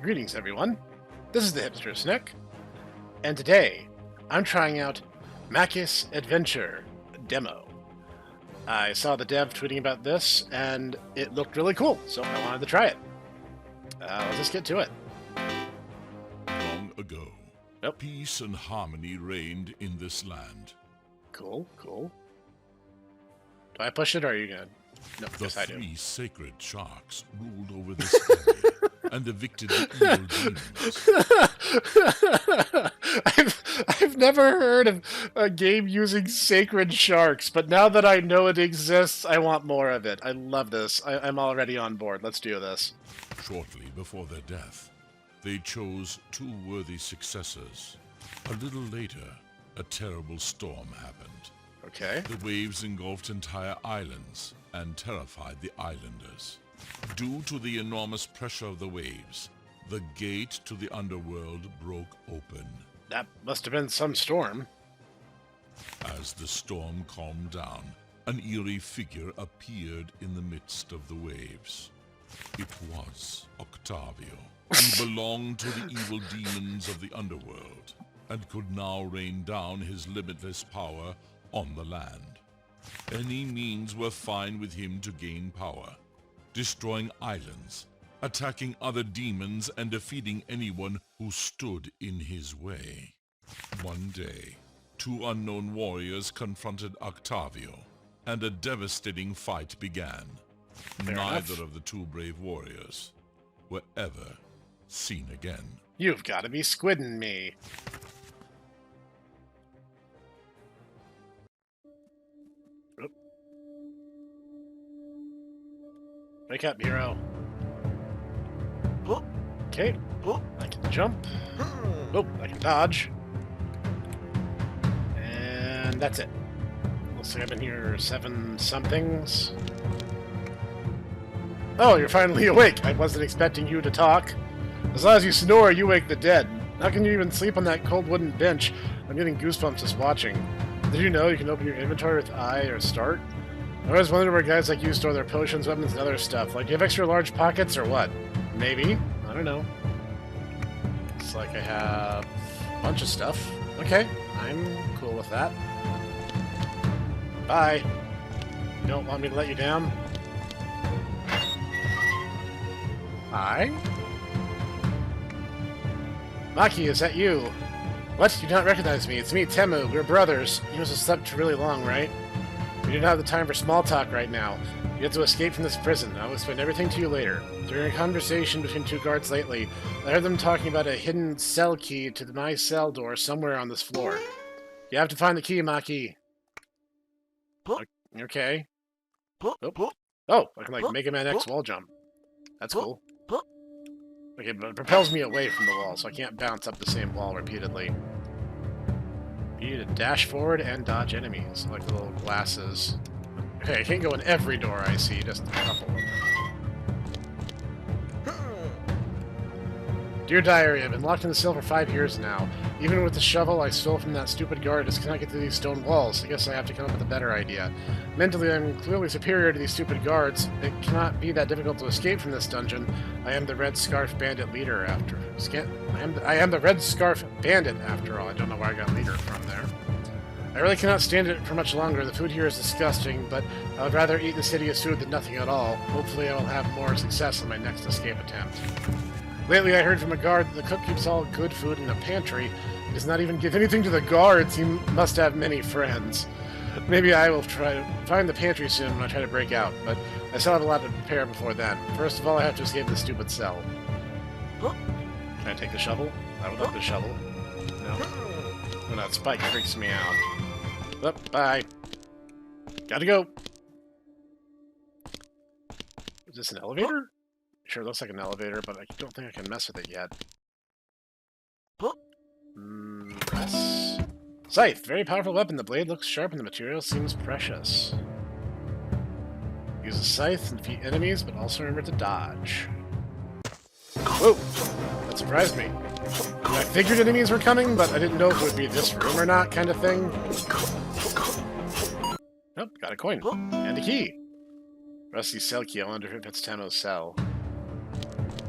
Greetings, everyone. This is the hipster Snek, and today I'm trying out Makis Adventure Demo. I saw the dev tweeting about this, and it looked really cool, so I wanted to try it. Let's just get to it. Long ago, Nope. peace and harmony reigned in this land. Cool. Do I push it, or are you gonna... No, The yes I do. three sacred sharks ruled over this area and evicted the evil demons. I've never heard of a game using sacred sharks, but now that I know it exists, I want more of it. I love this. I'm already on board. Let's do this. Shortly before their death, they chose two worthy successors. A little later, a terrible storm happened. Okay. The waves engulfed entire islands and terrified the islanders. Due to the enormous pressure of the waves, the gate to the underworld broke open. That must have been some storm. As the storm calmed down, an eerie figure appeared in the midst of the waves. It was Octavio. He belonged to the evil demons of the underworld, and could now rain down his limitless power on the land. Any means were fine with him to gain power, destroying islands, attacking other demons, and defeating anyone who stood in his way. One day, two unknown warriors confronted Octavio, and a devastating fight began. Fair Neither enough. of the two brave warriors were ever seen again. You've got to be squidding me. Oop. Wake up, hero. Okay. I can jump. Oh, I can dodge. And that's it. Looks like I've been here 7-somethings. Oh, you're finally awake. I wasn't expecting you to talk. As long as you snore, you wake the dead. How can you even sleep on that cold wooden bench? I'm getting goosebumps just watching. Did you know you can open your inventory with I or start? I always wondered where guys like you store their potions, weapons, and other stuff. Like, do you have extra large pockets or what? Maybe. I don't know. Looks like I have a bunch of stuff. Okay, I'm cool with that. Bye. You don't want me to let you down? Hi? Maki, is that you? What? You do not recognize me. It's me, Temu. We're brothers. You must have slept really long, right? We do not have the time for small talk right now. You have to escape from this prison. I will explain everything to you later. During a conversation between two guards lately, I heard them talking about a hidden cell key to my cell door somewhere on this floor. You have to find the key, Maki. Okay. Oh, I can, like, Mega Man X wall jump. That's cool. Okay, but it propels me away from the wall, so I can't bounce up the same wall repeatedly. You need to dash forward and dodge enemies, like the little glasses. Okay, I can't go in every door I see, just a couple. Dear Diary, I've been locked in the cell for 5 years now. Even with the shovel I stole from that stupid guard, I just cannot get through these stone walls. I guess I have to come up with a better idea. Mentally, I'm clearly superior to these stupid guards. It cannot be that difficult to escape from this dungeon. I am the Red Scarf Bandit leader after... I am the Red Scarf Bandit after all. I don't know where I got leader from there. I really cannot stand it for much longer. The food here is disgusting, but I would rather eat this hideous food than nothing at all. Hopefully I will have more success in my next escape attempt. Lately, I heard from a guard that the cook keeps all good food in a pantry. He does not even give anything to the guards. He must have many friends. Maybe I will try to find the pantry soon when I try to break out, but I still have a lot to prepare before then. First of all, I have to escape this stupid cell. Can I take the shovel? I would love the shovel. No. Oh, that spike freaks me out. Oh, bye. Gotta go. Is this an elevator? Sure, it looks like an elevator, but I don't think I can mess with it yet. Press. Scythe! Very powerful weapon. The blade looks sharp and the material seems precious. Use a scythe and defeat enemies, but also remember to dodge. Whoa! That surprised me. I figured enemies were coming, but I didn't know if it would be this room or not, kind of thing. Nope, got a coin. And a key. Rusty cell key. I wonder if it's Temo's cell.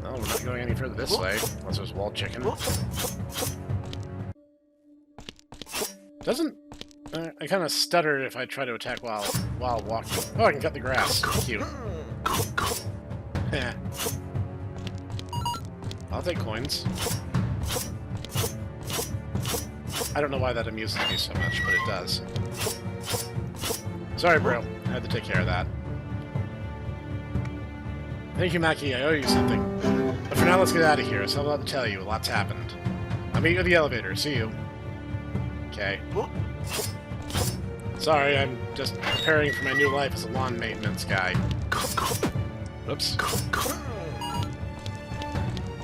Oh, we're not going any further this way, unless there's wall chicken. Doesn't... I kind of stutter if I try to attack while walking. Oh, I can cut the grass. Cute. Heh. I'll take coins. I don't know why that amuses me so much, but it does. Sorry, bro. I had to take care of that. Thank you, Maki. I owe you something. But for now, let's get out of here. So I'm about to tell you. A lot's happened. I'll meet you at the elevator. See you. Okay. Sorry, I'm just preparing for my new life as a lawn maintenance guy. Whoops.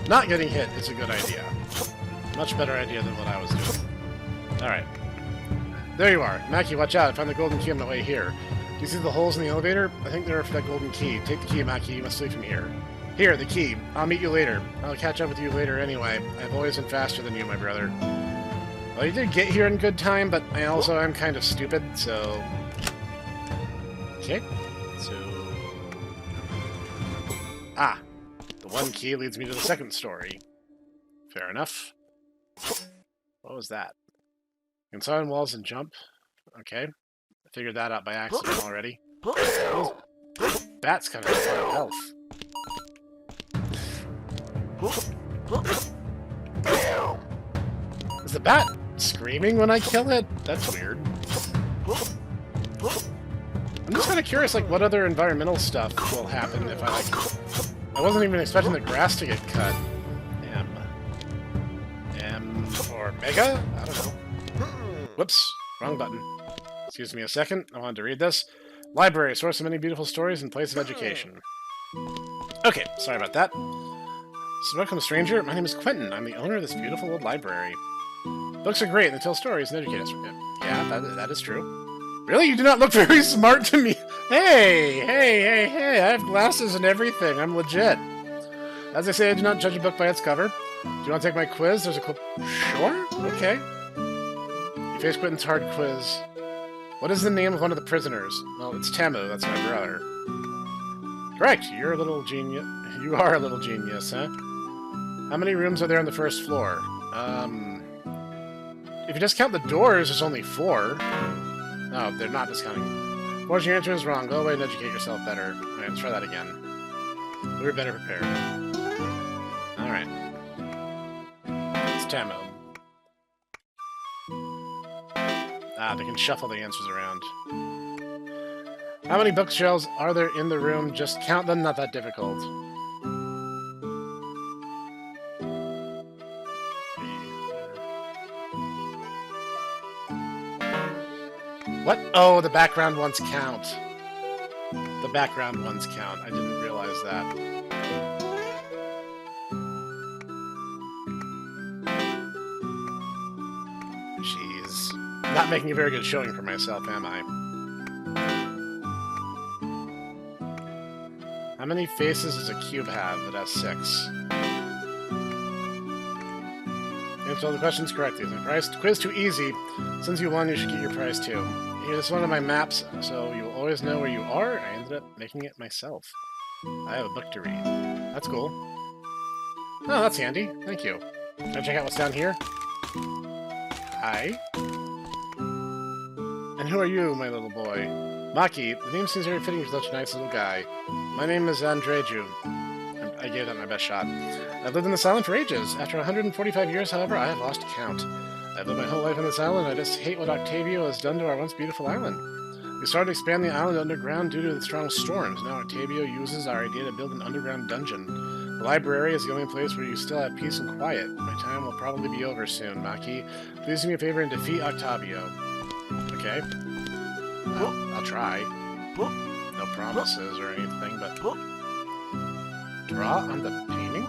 Not getting hit is a good idea. Much better idea than what I was doing. Alright. There you are. Maki, watch out. I found the golden key on my way here. Do you see the holes in the elevator? I think they're for that golden key. Take the key, Maki. You must leave from here. Here, the key. I'll meet you later. I'll catch up with you later anyway. I've always been faster than you, my brother. Well, you did get here in good time, but I also am kind of stupid, so... Okay. So... Ah! The one key leads me to the second story. Fair enough. What was that? You can saw on walls and jump. Okay. I figured that out by accident already. Those bats kind of have a lot of health. Is the bat screaming when I kill it? That's weird. I'm just kind of curious, like, what other environmental stuff will happen if I, like... I wasn't even expecting the grass to get cut. M or Mega? I don't know. Whoops. Wrong button. Excuse me a second. I wanted to read this. Library, source of many beautiful stories and place of education. Okay, sorry about that. So welcome, stranger. My name is Quentin. I'm the owner of this beautiful old library. Books are great and they tell stories and educate us. Yeah, that is true. Really? You do not look very smart to me. Hey! I have glasses and everything. I'm legit. As I say, I do not judge a book by its cover. Do you want to take my quiz? There's a quiz. Sure? Okay. You face Quentin's hard quiz. What is the name of one of the prisoners? Well, it's Temu. That's my brother. Correct. You're a little genius. You are a little genius, huh? How many rooms are there on the first floor? If you just count the doors, there's only 4. Oh, they're not discounting. Of course, your answer is wrong. Go away and educate yourself better. Alright, let's try that again. We were better prepared. Alright. It's Temu. Ah, they can shuffle the answers around. How many bookshelves are there in the room? Just count them, not that difficult. What? Oh, the background ones count. The background ones count. I didn't realize that. Jeez. Not making a very good showing for myself, am I? How many faces does a cube have? It has 6. Answer all the questions correctly. Is my prize quiz too easy? Since you won, you should get your prize too. Here, this is one of my maps, so you will always know where you are. I ended up making it myself. I have a book to read. That's cool. Oh, that's handy. Thank you. Can I check out what's down here? Hi. And who are you, my little boy? Maki. The name seems very fitting for such a nice little guy. My name is Andreju. I gave that my best shot. I've lived in this island for ages. After 145 years, however, I have lost count. I've lived my whole life on this island, and I just hate what Octavio has done to our once beautiful island. We started to expand the island underground due to the strong storms. Now Octavio uses our idea to build an underground dungeon. The library is the only place where you still have peace and quiet. My time will probably be over soon, Maki. Please do me a favor and defeat Octavio. Okay. I'll try. No promises or anything, but... Draw on the painting?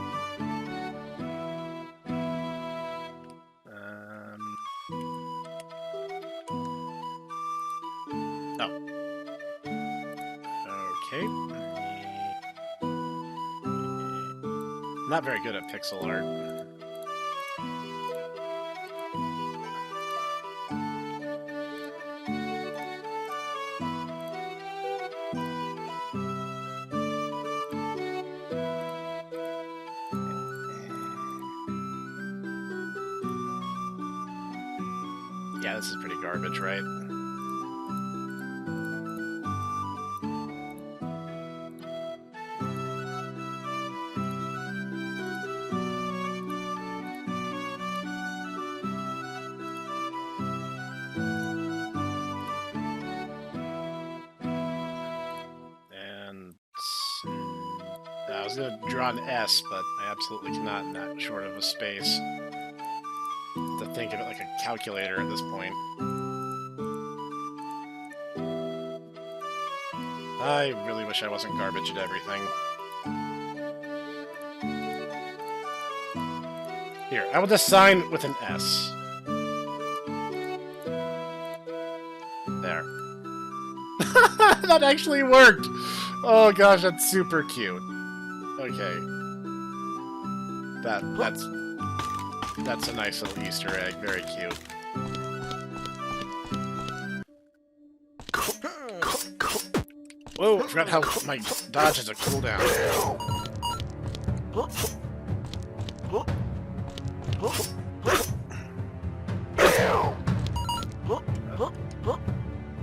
Okay. Not very good at pixel art. Yeah, this is pretty garbage, right? And I was going to draw an S, but I absolutely cannot in that short of a space. To think of it like a calculator at this point. I really wish I wasn't garbage at everything. Here, I will just sign with an S. There. That actually worked! Oh gosh, that's super cute. Okay. That's a nice little Easter egg. Very cute. Whoa, I forgot how my dodge has a cooldown.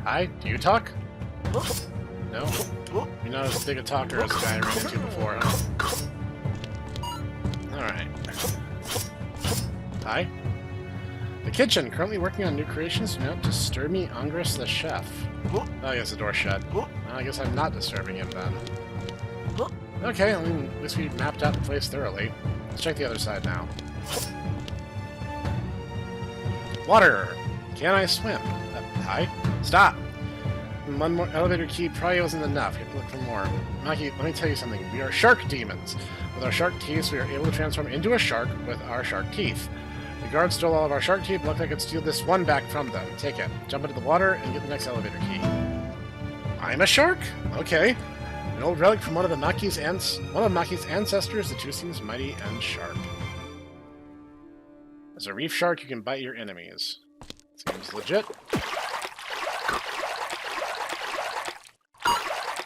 Hi, do you talk? No? You're not as big a talker as the guy I ran into before, huh? Alright. Hi? The kitchen, currently working on new creations. Do not disturb me, Angris the chef. Oh, I guess the door's shut. I guess I'm not disturbing him then. Okay, I mean, at least we mapped out the place thoroughly. Let's check the other side now. Water! Can I swim? Hi? Stop! One more elevator key probably wasn't enough. You have to look for more. Maki, let me tell you something. We are shark demons. With our shark teeth, we are able to transform into a shark with our shark teeth. The guards stole all of our shark teeth. Looked like I could steal this one back from them. Take it. Jump into the water and get the next elevator key. I'm a shark? Okay. An old relic from one of Makis' ancestors. The tooth seems mighty and sharp. As a reef shark, you can bite your enemies. Seems legit.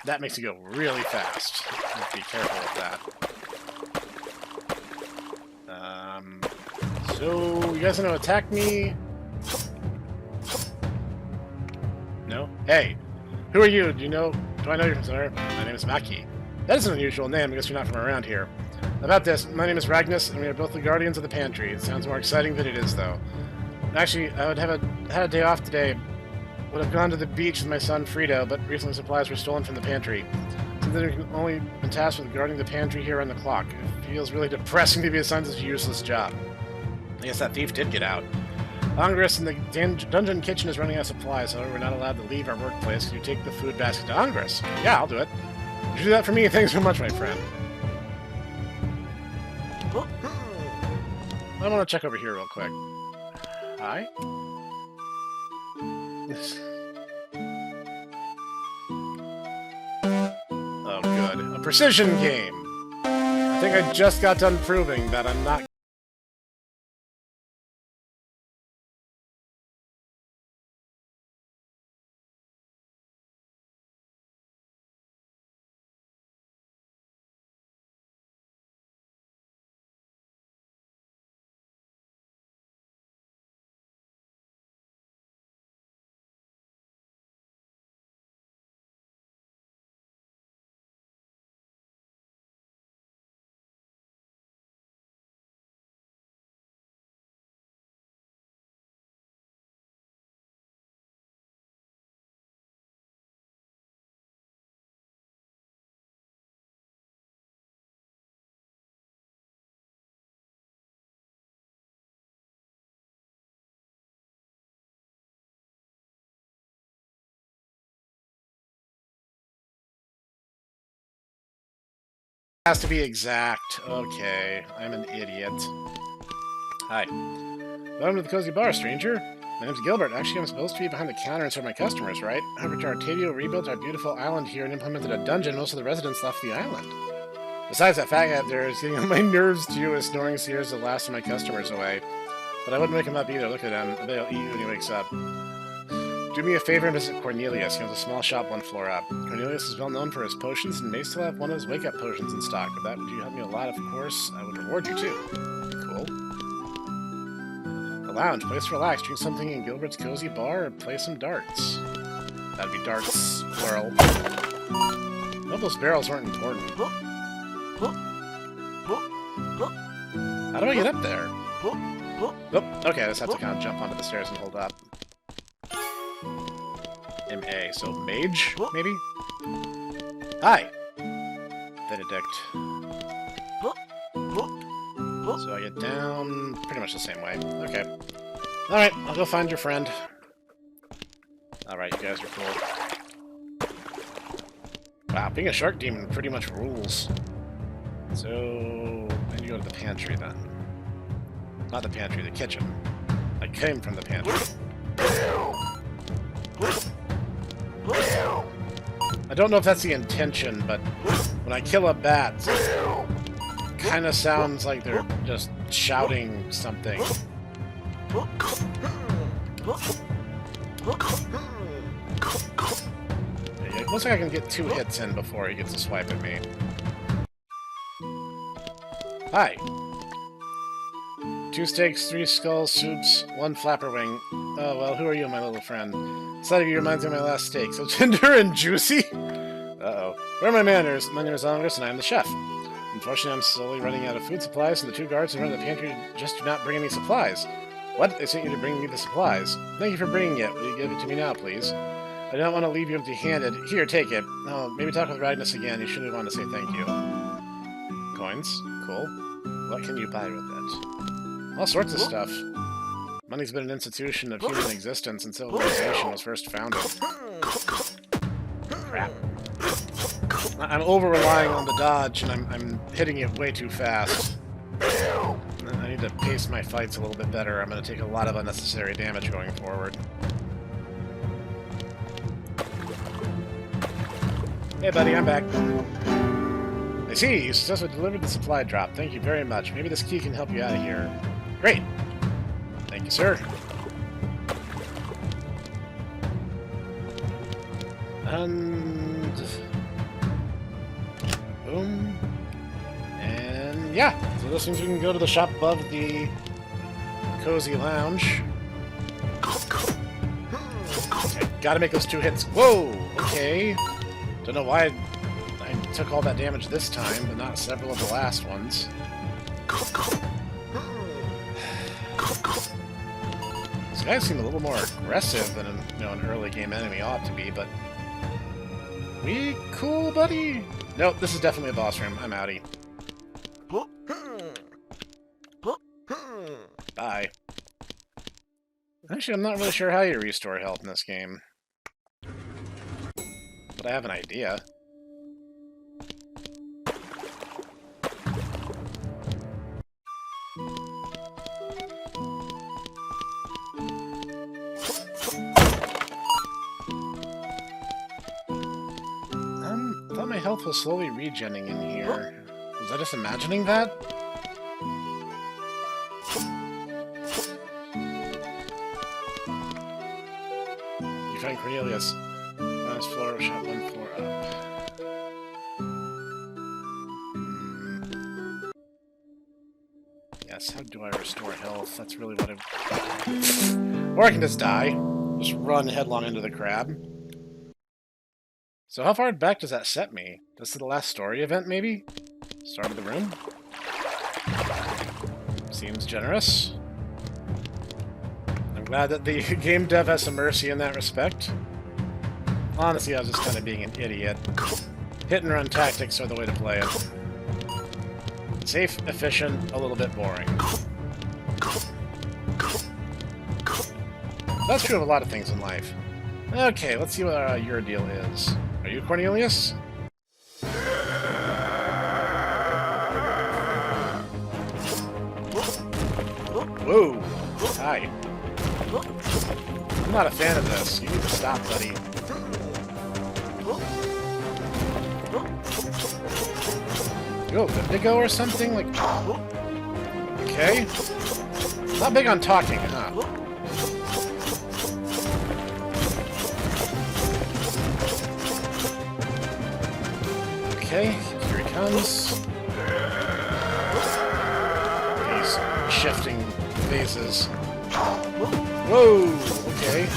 That makes you go really fast. You have to be careful with that. So, you guys want to attack me? No? Hey! Who are you? Do I know you, sir? My name is Maki. That is an unusual name, because you're not from around here. About this, my name is Ragnus, and we are both the guardians of the pantry. It sounds more exciting than it is, though. Actually, I would had a day off today. Would have gone to the beach with my son Frito, but recently supplies were stolen from the pantry. Since then, we've only been tasked with guarding the pantry here on the clock. It feels really depressing to be assigned to such a useless job. I guess that thief did get out. Angris in the dungeon kitchen is running out of supplies, however, we're not allowed to leave our workplace. Can you take the food basket to Angris? Yeah, I'll do it. You do that for me, thanks so much, my friend. I want to check over here real quick. Hi? Oh, good. A precision game! I think I just got done proving that I'm not has to be exact. Okay, I'm an idiot. Hi. Welcome to the Cozy Bar, stranger. My name's Gilbert. Actually, I'm supposed to be behind the counter and serve my customers, right? However, Tartadio rebuilt our beautiful island here and implemented a dungeon. Most of the residents left the island. Besides, that fat guy up there is getting on my nerves, too, as snoring scares the last of my customers away. But I wouldn't wake him up either. Look at him. I bet he'll eat when he wakes up. Do me a favor and visit Cornelius. He owns a small shop one floor up. Cornelius is well known for his potions and may still have one of his wake-up potions in stock. With that, would you help me a lot? Of course, I would reward you too. Cool. The lounge. Place to relax, drink something in Gilbert's cozy bar, or play some darts. That'd be darts, plural. No, those barrels weren't important. How do I get up there? Oh, okay, I just have to kind of jump onto the stairs and hold up. M.A., so mage, maybe? Hi! Benedict. So I get down pretty much the same way. Okay. Alright, I'll go find your friend. Alright, you guys are cool. Wow, being a shark demon pretty much rules. So, I need to go to the pantry then. Not the pantry, the kitchen. I came from the pantry. I don't know if that's the intention, but when I kill a bat, it kind of sounds like they're just shouting something. It looks like I can get 2 hits in before he gets a swipe at me. Hi. 2 steaks, 3 skulls, soups, 1 flapper wing. Oh, well, who are you, my little friend? The sight of you reminds me of my last steak. So tender and juicy? Uh-oh. Where are my manners? My name is Andres, and I am the chef. Unfortunately, I'm slowly running out of food supplies, and the 2 guards in front of the pantry just do not bring any supplies. What? They sent you to bring me the supplies. Thank you for bringing it. Will you give it to me now, please? I don't want to leave you empty-handed. Here, take it. Oh, maybe talk with Ragnas again. You should want to say thank you. Coins. Cool. What can you buy with it? All sorts of stuff. Money's been an institution of human existence since civilization was first founded. Crap. I'm over-relying on the dodge, and I'm hitting it way too fast. I need to pace my fights a little bit better. I'm going to take a lot of unnecessary damage going forward. Hey, buddy, I'm back. I see, you successfully delivered the supply drop. Thank you very much. Maybe this key can help you out of here. Great. Thank you, sir. And... boom. And yeah, so this means we can go to the shop above the cozy lounge. Okay, gotta make those 2 hits. Whoa! Okay. Don't know why I took all that damage this time, but not several of the last ones. These guys seem a little more aggressive than an early game enemy ought to be, but... we cool, buddy? Nope, this is definitely a boss room. I'm outie. Bye. Actually, I'm not really sure how you restore health in this game. But I have an idea. I thought my health was slowly regenning in here. Was I just imagining that? You find Cornelius. Last floor, shop 1 floor up. Yes, how do I restore health? That's really what I... Or I can just die. Just run headlong into the crab. So how far back does that set me? This is the last story event, maybe? Start of the room? Seems generous. I'm glad that the game dev has some mercy in that respect. Honestly, I was just kind of being an idiot. Hit and run tactics are the way to play it. Safe, efficient, a little bit boring. That's true of a lot of things in life. Okay, let's see what your deal is. Are you Cornelius? Whoa! Hi. I'm not a fan of this. You need to stop, buddy. Yo, Bendigo or something? Like... okay. Not big on talking, huh? Okay, here he comes. These shifting phases. Whoa! Okay.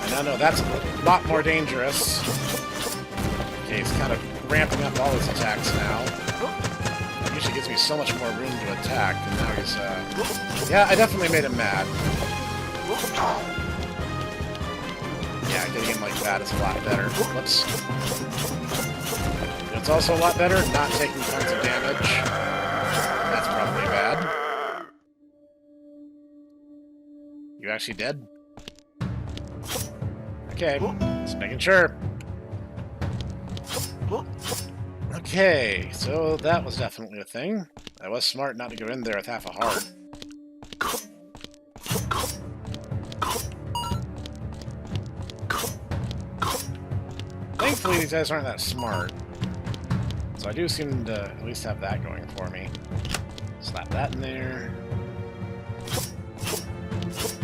I now know that's a lot more dangerous. Okay, he's kind of ramping up all his attacks now. That usually gives me so much more room to attack, and now he's, yeah, I definitely made him mad. Yeah, getting him like that is a lot better. Whoops. It's also a lot better not taking tons of damage. That's probably bad. You actually dead? Okay, just making sure. Okay, so that was definitely a thing. I was smart not to go in there with half a heart. Thankfully, these guys aren't that smart. So I do seem to at least have that going for me. Slap that in there.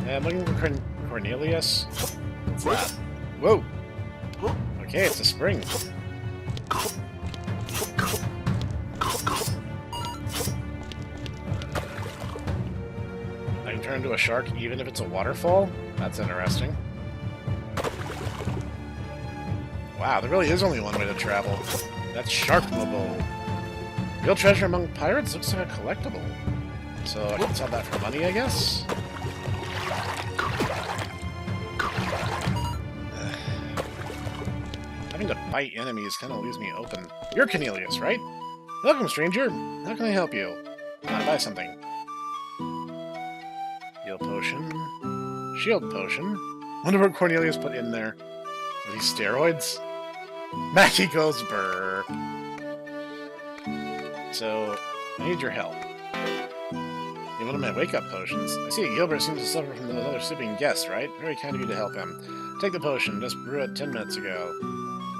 Yeah, I'm looking for Cornelius. What's that? Whoa! Okay, it's a spring. I can turn into a shark even if it's a waterfall? That's interesting. Wow, there really is only one way to travel. That's Sharkmobile. Real treasure among pirates? Looks like a collectible. So I can sell that for money, I guess? Having to fight enemies kind of leaves me open. You're Cornelius, right? Welcome, stranger. How can I help you? Buy something. Heal potion. Shield potion. Wonder what Cornelius put in there. Are these steroids? Mackie goes brr. So, I need your help. Need one of my wake-up potions. I see Gilbert seems to suffer from those other sleeping guests, right? Very kind of you to help him. Take the potion. Just brew it 10 minutes ago.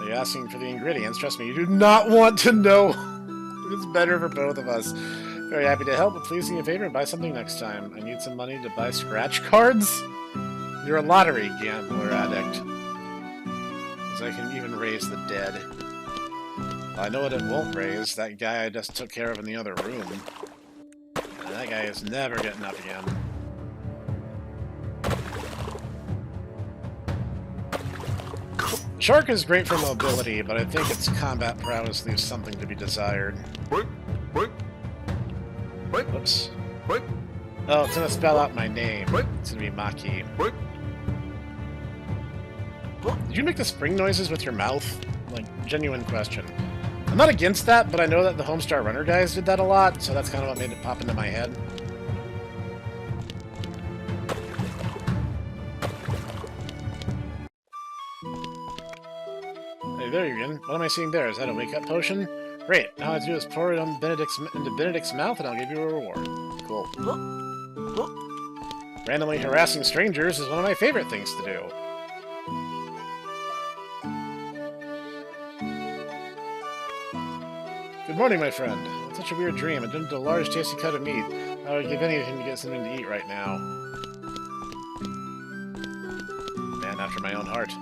Are you asking for the ingredients? Trust me, you do not want to know. It's better for both of us. Very happy to help, but please do me a favor and buy something next time. I need some money to buy scratch cards. You're a lottery gambler addict. So I can even raise the dead. Well, I know what it won't raise. That guy I just took care of in the other room. And that guy is never getting up again. Shark is great for mobility, but I think its combat prowess leaves something to be desired. Whoops. Oh, it's gonna spell out my name. It's gonna be Makis. Did you make the spring noises with your mouth? Like, genuine question. I'm not against that, but I know that the Homestar Runner guys did that a lot, so that's kind of what made it pop into my head. Hey, there you go. What am I seeing there? Is that a wake-up potion? Great. Now all I have to do is pour it on into Benedict's mouth, and I'll give you a reward. Cool. Randomly harassing strangers is one of my favorite things to do. Good morning, my friend. It's such a weird dream. I dreamt a large, tasty cut of meat. I would give anything to get something to eat right now. Man after my own heart.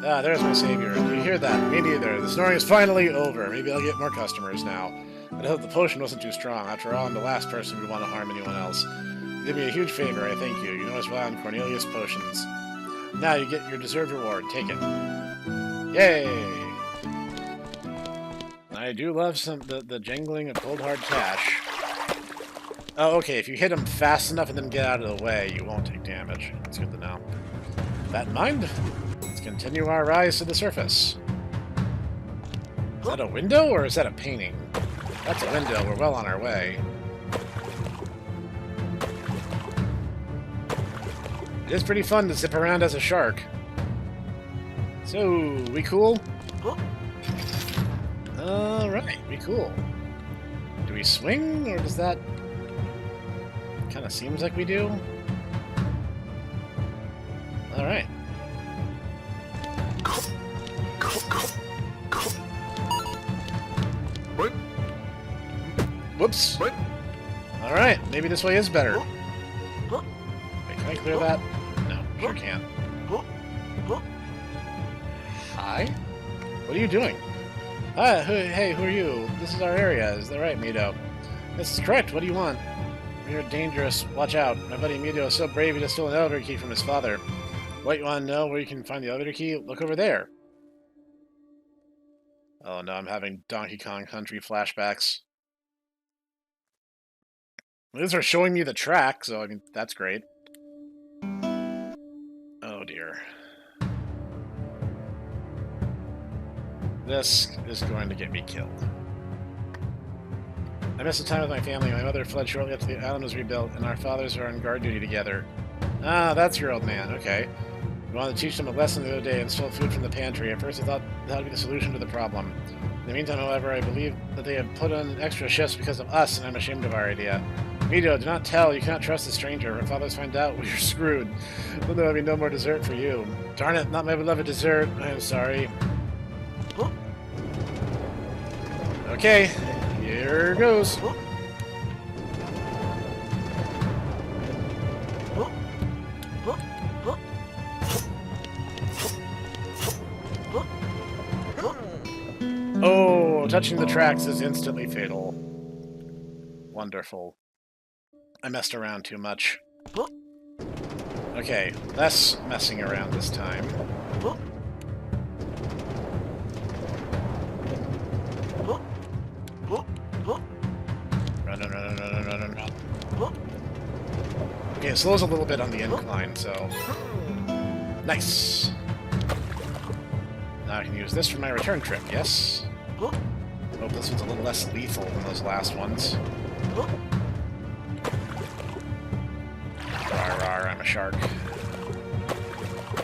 Ah, there's my savior. Do you hear that? Me neither. The snoring is finally over. Maybe I'll get more customers now. I hope the potion wasn't too strong. After all, I'm the last person who would want to harm anyone else. You did me a huge favor, I thank you. You know as well on Cornelius potions. Now you get your deserved reward. Take it. Yay! I do love the jangling of cold hard cash. Oh, okay, if you hit him fast enough and then get out of the way, you won't take damage. That's good to know. With that in mind, let's continue our rise to the surface. Is that a window, or is that a painting? That's a window. We're well on our way. It is pretty fun to zip around as a shark. So, we cool? Alright, we cool. Do we swing, or does that... kind of seems like we do? Alright. Whoops. Alright, maybe this way is better. Wait, can I clear that? No, sure can't. Hi? What are you doing? Hey, who are you? This is our area. Is that right, Mito? This is correct. What do you want? You're dangerous. Watch out. My buddy Emilio is so brave he just stole an elevator key from his father. What, you want to know where you can find the elevator key? Look over there. Oh no, I'm having Donkey Kong Country flashbacks. At least they're showing me the track, so I mean, that's great. Oh dear. This is going to get me killed. I missed the time with my family. My mother fled shortly after the island was rebuilt, and our fathers are on guard duty together. Ah, that's your old man. Okay. We wanted to teach them a lesson the other day and stole food from the pantry. At first I thought that would be the solution to the problem. In the meantime, however, I believe that they have put on extra shifts because of us, and I'm ashamed of our idea. Mito, do not tell. You cannot trust a stranger. If our fathers find out, we're screwed. Then there will be no more dessert for you. Darn it, not my beloved dessert. I am sorry. Okay, here goes. Oh, touching the tracks is instantly fatal. Wonderful. I messed around too much. Okay, less messing around this time. Run. Okay, it slows a little bit on the incline, so... Nice! Now I can use this for my return trip, yes? Hope this one's a little less lethal than those last ones. Rawr, I'm a shark.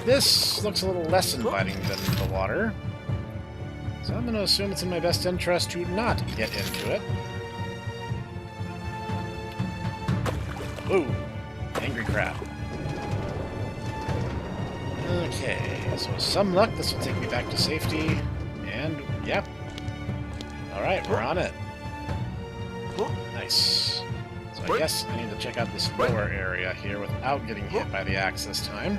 This looks a little less inviting than the water. So I'm going to assume it's in my best interest to not get into it. Ooh, angry crab. Okay, so with some luck, this will take me back to safety. And, yep. Alright, we're on it. Nice. So I guess I need to check out this lower area here without getting hit by the axe this time.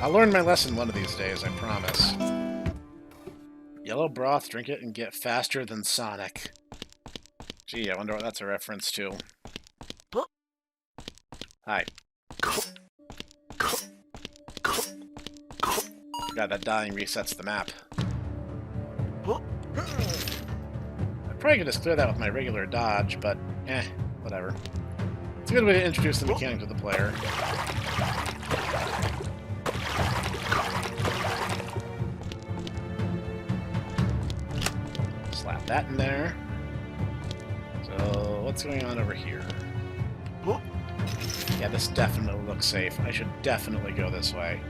I'll learn my lesson one of these days, I promise. Yellow broth, drink it, and get faster than Sonic. Gee, I wonder what that's a reference to. Hi. God, that dying resets the map. I probably could just clear that with my regular dodge, but whatever. It's a good way to introduce the mechanic to the player. Slap that in there. So, what's going on over here? Yeah, this definitely looks safe. I should definitely go this way.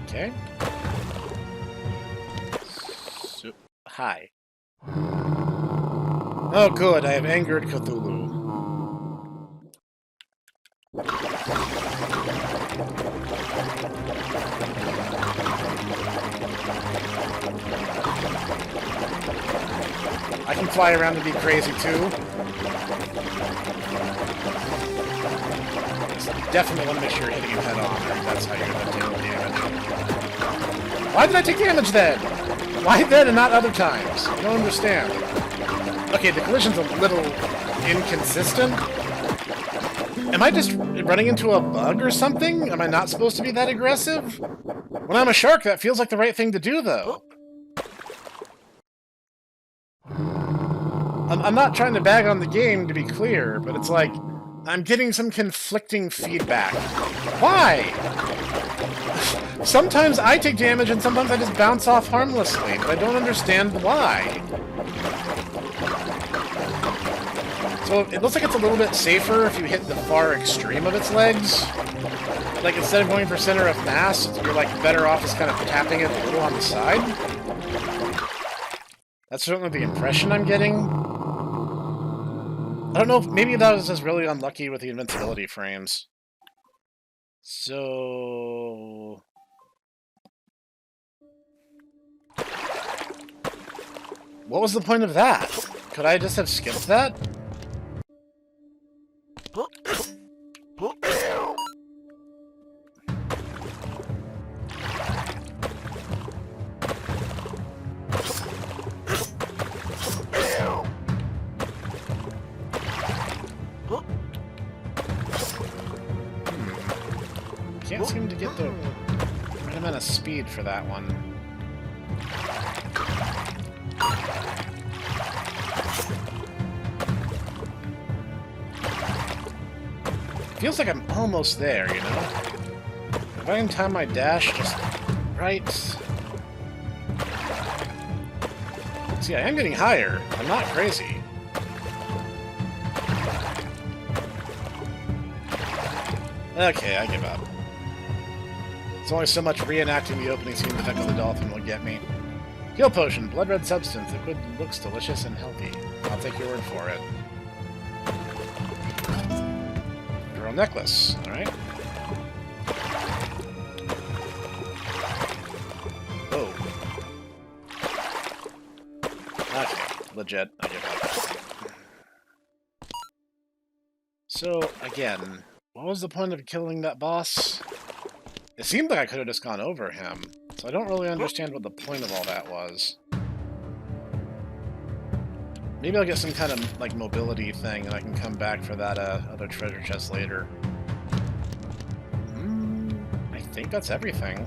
Okay. So, hi. Oh, good. I have angered Cthulhu. I can fly around and be crazy, too. Definitely want to make sure you're hitting him head on, or that's how you're going to deal with damage. Why did I take damage then? Why then and not other times? I don't understand. Okay, the collision's a little inconsistent. Am I just running into a bug or something? Am I not supposed to be that aggressive? When I'm a shark, that feels like the right thing to do, though. I'm not trying to bag on the game, to be clear, but it's like, I'm getting some conflicting feedback. Why? Sometimes I take damage and sometimes I just bounce off harmlessly, but I don't understand why. So it looks like it's a little bit safer if you hit the far extreme of its legs. Like, instead of going for center of mass, you're like better off just kind of tapping it a little on the side. That's certainly the impression I'm getting. I don't know if maybe that was just really unlucky with the invincibility frames. So... what was the point of that? Could I just have skipped that? to get the right amount of speed for that one. Feels like I'm almost there, you know? If I can time my dash just right... See, I am getting higher. I'm not crazy. Okay, I give up. It's only so much reenacting the opening scene of Echo the Dolphin will get me. Heal potion, blood red substance. Liquid looks delicious and healthy. I'll take your word for it. Girl necklace, alright. Whoa. Okay, legit. I give up. So, again, what was the point of killing that boss? It seemed like I could have just gone over him, so I don't really understand what the point of all that was. Maybe I'll get some kind of, like, mobility thing, and I can come back for that other treasure chest later. I think that's everything.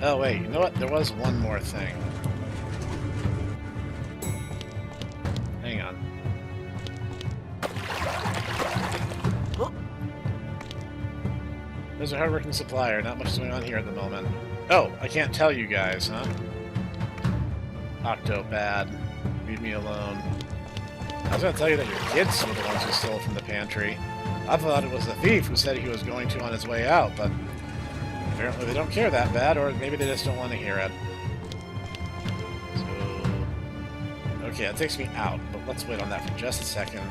Oh, wait, you know what? There was one more thing. Hang on. There's a hardworking supplier. Not much going on here at the moment. Oh, I can't tell you guys, huh? Octo bad. Leave me alone. I was gonna tell you that your kids were the ones who stole from the pantry. I thought it was the thief who said he was going to on his way out, but apparently they don't care that bad, or maybe they just don't want to hear it. So... Okay, that takes me out, but let's wait on that for just a second.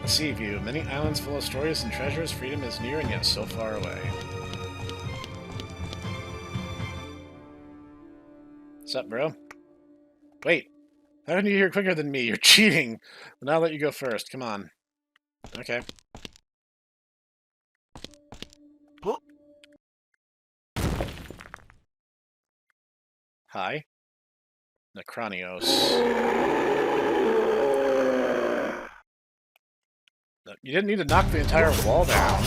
Sea view. Many islands full of stories and treasures. Freedom is near and yet so far away. What's up, bro? Wait. How can you hear quicker than me? You're cheating. But I'll let you go first. Come on. Okay. Hi. Necronios. You didn't need to knock the entire wall down.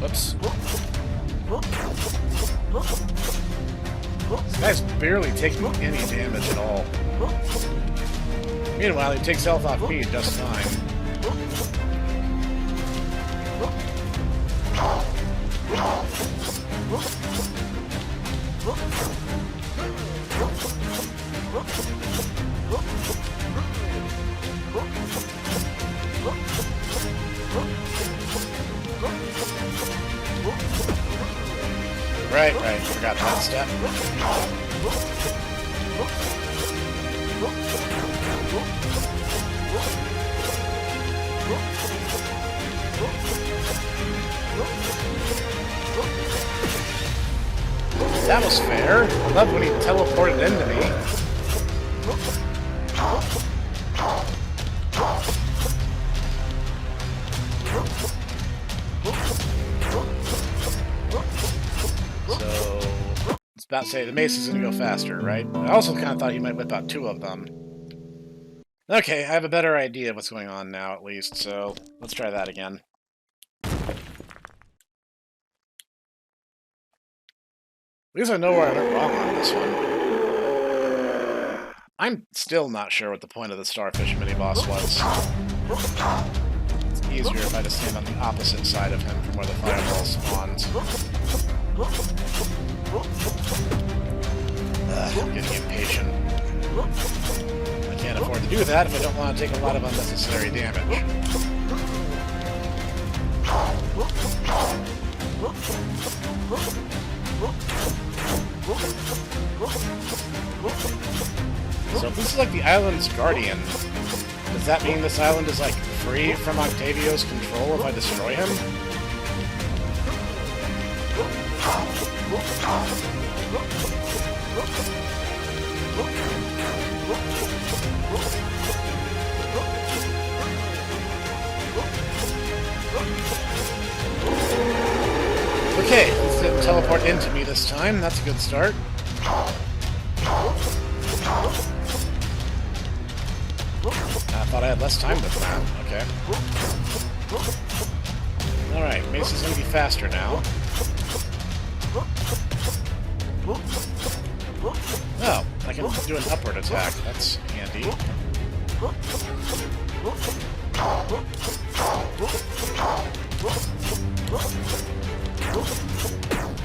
Whoops. This guy's barely taking any damage at all. Meanwhile, he takes health off me just fine. Right, forgot that step. That was fair. I love when he teleported into me. About to say, the mace is going to go faster, right? I also kind of thought he might whip out two of them. Okay, I have a better idea of what's going on now, at least, so let's try that again. At least I know where I went wrong on this one. I'm still not sure what the point of the starfish mini-boss was. It's easier if I just stand on the opposite side of him from where the fireball spawns. I'm getting impatient. I can't afford to do that if I don't want to take a lot of unnecessary damage. So if this is like the island's guardian, does that mean this island is like free from Octavio's control if I destroy him? Okay, this didn't teleport into me this time. That's a good start. thought I had less time with that. Okay. Alright, Mace is gonna be faster now. Oh, I can do an upward attack. That's handy.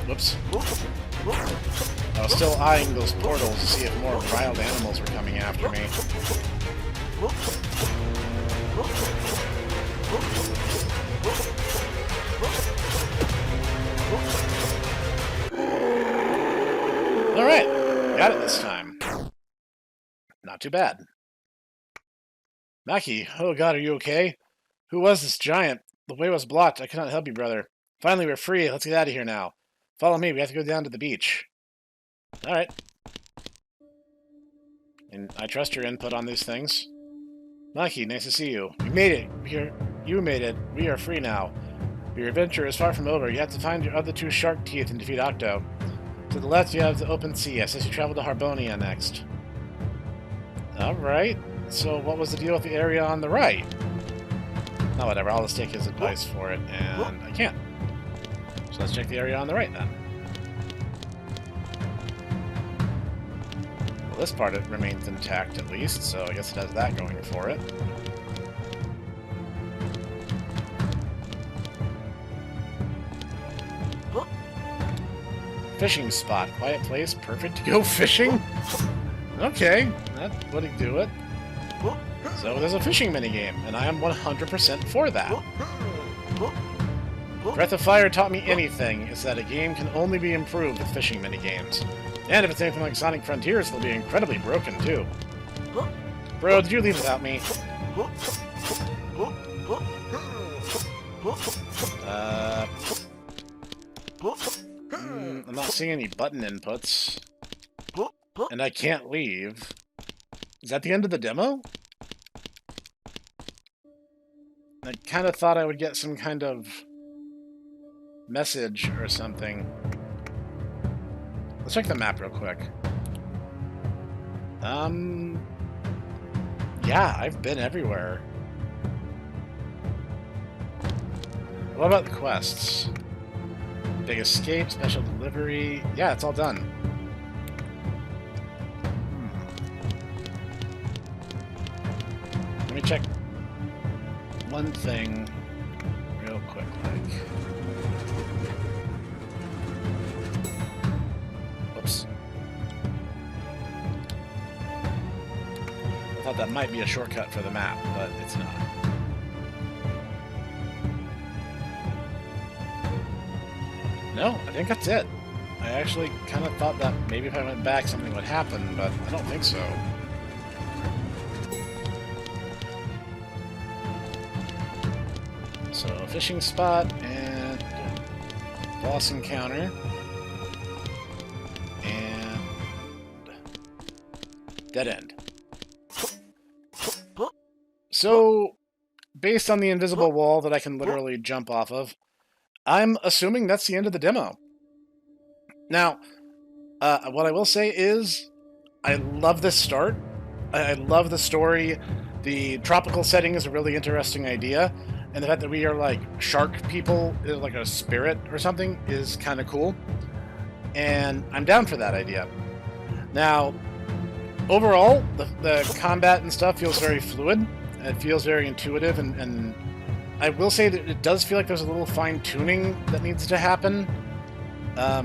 Whoops. I was still eyeing those portals to see if more wild animals were coming after me. Alright, got it this time. Not too bad. Maki, oh god, are you okay? Who was this giant? The way was blocked. I cannot help you, brother. Finally, we're free. Let's get out of here now. Follow me. We have to go down to the beach. Alright. And I trust your input on these things. Maki, nice to see you. You made it. You made it. We are free now. Your adventure is far from over. You have to find your other two shark teeth and defeat Octo. To the left, you have the open sea. I says you travel to Harbonia next. Alright. So what was the deal with the area on the right? Oh, whatever. I'll just take his advice for it, and I can't. So let's check the area on the right, then. Well, this part it remains intact, at least, so I guess it has that going for it. Fishing spot. Quiet place. Perfect to go fishing? Okay, that would do it. So there's a fishing minigame, and I am 100% for that. Breath of Fire taught me anything, is that a game can only be improved with fishing minigames. And if it's anything like Sonic Frontiers, it'll be incredibly broken, too. Bro, did you leave without me? I'm not seeing any button inputs. And I can't leave. Is that the end of the demo? I kind of thought I would get some kind of message or something. Let's check the map real quick. Yeah, I've been everywhere. What about the quests? Big Escape, Special Delivery... Yeah, it's all done. Let me check one thing real quick, like... Whoops. I thought that might be a shortcut for the map, but it's not. No, I think that's it. I actually kind of thought that maybe if I went back something would happen, but I don't think so. So, fishing spot, and boss encounter, and dead end. So, based on the invisible wall that I can literally jump off of, I'm assuming that's the end of the demo. Now, what I will say is, I love this start. I love the story. The tropical setting is a really interesting idea. And the fact that we are like shark people, like a spirit or something, is kind of cool. And I'm down for that idea. Now, overall, the combat and stuff feels very fluid. It feels very intuitive, and I will say that it does feel like there's a little fine-tuning that needs to happen. That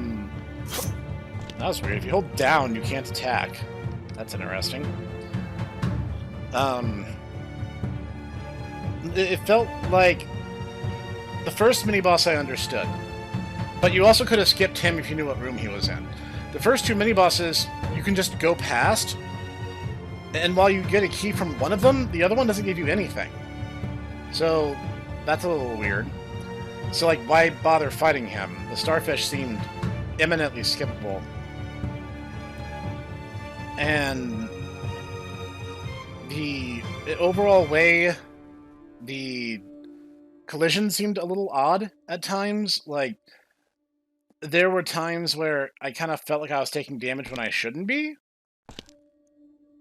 was weird. If you hold down, you can't attack. That's interesting. It felt like the first mini-boss I understood, but you also could have skipped him if you knew what room he was in. The first two mini-bosses, you can just go past, and while you get a key from one of them, the other one doesn't give you anything. So, that's a little weird. So, like, why bother fighting him? The starfish seemed eminently skippable. And the overall way the collision seemed a little odd at times. Like, there were times where I kind of felt like I was taking damage when I shouldn't be.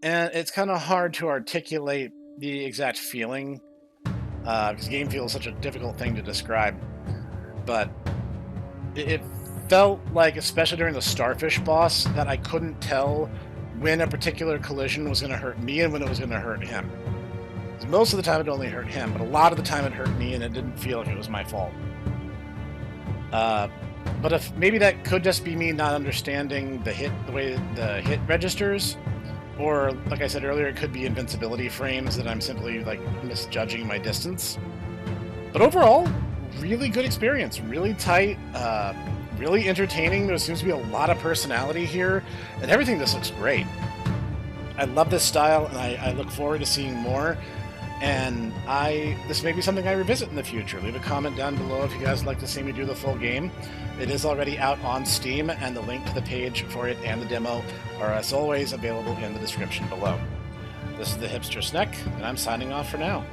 And it's kind of hard to articulate the exact feeling, because game feel is such a difficult thing to describe, but it felt like, especially during the starfish boss, that I couldn't tell when a particular collision was going to hurt me and when it was going to hurt him. Most of the time it only hurt him, but a lot of the time it hurt me and it didn't feel like it was my fault. But if maybe that could just be me not understanding the way the hit registers, or like I said earlier, it could be invincibility frames that I'm simply like misjudging my distance. But overall, really good experience, really tight, really entertaining. There seems to be a lot of personality here, and everything just looks great. I love this style, and I look forward to seeing more. And this may be something I revisit in the future. Leave a comment down below if you guys would like to see me do the full game. It is already out on Steam, and the link to the page for it and the demo are, as always, available in the description below. This is the Hipster Snek, and I'm signing off for now.